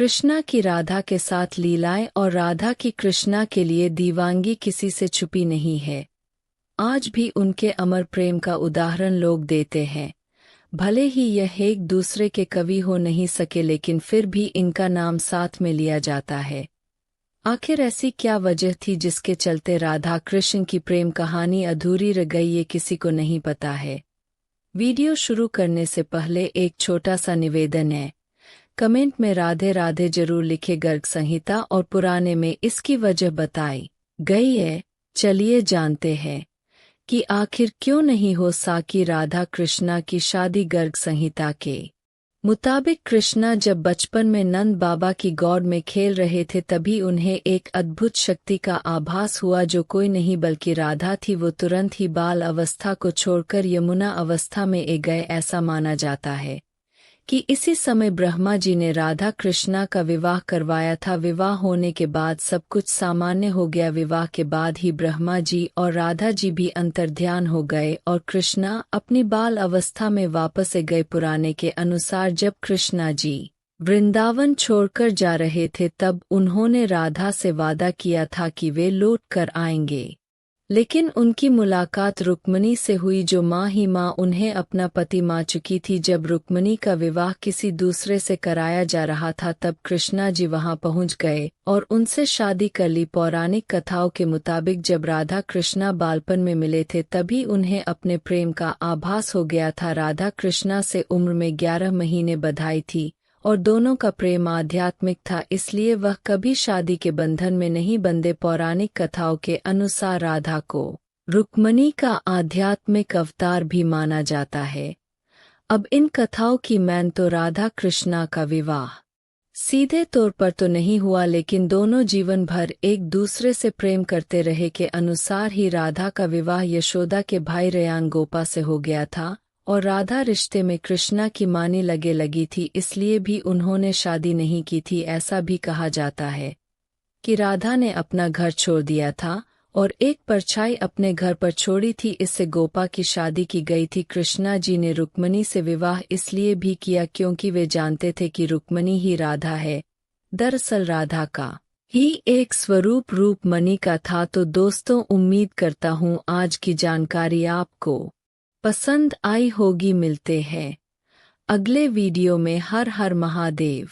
कृष्णा की राधा के साथ लीलाएं और राधा की कृष्णा के लिए दीवानगी किसी से छुपी नहीं है। आज भी उनके अमर प्रेम का उदाहरण लोग देते हैं। भले ही यह एक दूसरे के कवि हो नहीं सके, लेकिन फिर भी इनका नाम साथ में लिया जाता है। आखिर ऐसी क्या वजह थी जिसके चलते राधा कृष्ण की प्रेम कहानी अधूरी रह गई, ये किसी को नहीं पता है। वीडियो शुरू करने से पहले एक छोटा सा निवेदन है। कमेंट में राधे राधे जरूर लिखे। गर्ग संहिता और पुराने में इसकी वजह बताई गई है। चलिए जानते हैं कि आखिर क्यों नहीं हो सकी राधा कृष्णा की शादी। गर्ग संहिता के मुताबिक कृष्णा जब बचपन में नंद बाबा की गोद में खेल रहे थे, तभी उन्हें एक अद्भुत शक्ति का आभास हुआ जो कोई नहीं बल्कि राधा थी। वो तुरंत ही बाल अवस्था को छोड़कर यमुना अवस्था में आ गए। ऐसा माना जाता है कि इसी समय ब्रह्मा जी ने राधा कृष्णा का विवाह करवाया था। विवाह होने के बाद सब कुछ सामान्य हो गया। विवाह के बाद ही ब्रह्मा जी और राधा जी भी अंतर्ध्यान हो गए और कृष्णा अपनी बाल अवस्था में वापस गए। पुराने के अनुसार जब कृष्णा जी वृंदावन छोड़कर जा रहे थे, तब उन्होंने राधा से वादा किया था कि वे लौट कर आएंगे, लेकिन उनकी मुलाकात रुक्मिणी से हुई, जो माँ ही माँ उन्हें अपना पति मान चुकी थी। जब रुक्मिणी का विवाह किसी दूसरे से कराया जा रहा था, तब कृष्णा जी वहां पहुंच गए और उनसे शादी कर ली। पौराणिक कथाओं के मुताबिक जब राधा कृष्णा बालपन में मिले थे, तभी उन्हें अपने प्रेम का आभास हो गया था। राधा कृष्णा से उम्र में 11 महीने बधाई थी और दोनों का प्रेम आध्यात्मिक था, इसलिए वह कभी शादी के बंधन में नहीं बंधे। पौराणिक कथाओं के अनुसार राधा को रुक्मिणी का आध्यात्मिक अवतार भी माना जाता है। अब इन कथाओं की मान तो राधा कृष्णा का विवाह सीधे तौर पर तो नहीं हुआ, लेकिन दोनों जीवन भर एक दूसरे से प्रेम करते रहे के अनुसार ही राधा का विवाह यशोदा के भाई रयान गोपा से हो गया था और राधा रिश्ते में कृष्णा की मानी लगी थी, इसलिए भी उन्होंने शादी नहीं की थी। ऐसा भी कहा जाता है कि राधा ने अपना घर छोड़ दिया था और एक परछाई अपने घर पर छोड़ी थी, इससे गोपा की शादी की गई थी। कृष्णा जी ने रुक्मिणी से विवाह इसलिए भी किया क्योंकि वे जानते थे कि रुक्मिणी ही राधा है। दरअसल राधा का ही एक स्वरूप रूपमणि का था। तो दोस्तों, उम्मीद करता हूँ आज की जानकारी आपको पसंद आई होगी। मिलते हैं अगले वीडियो में। हर हर महादेव।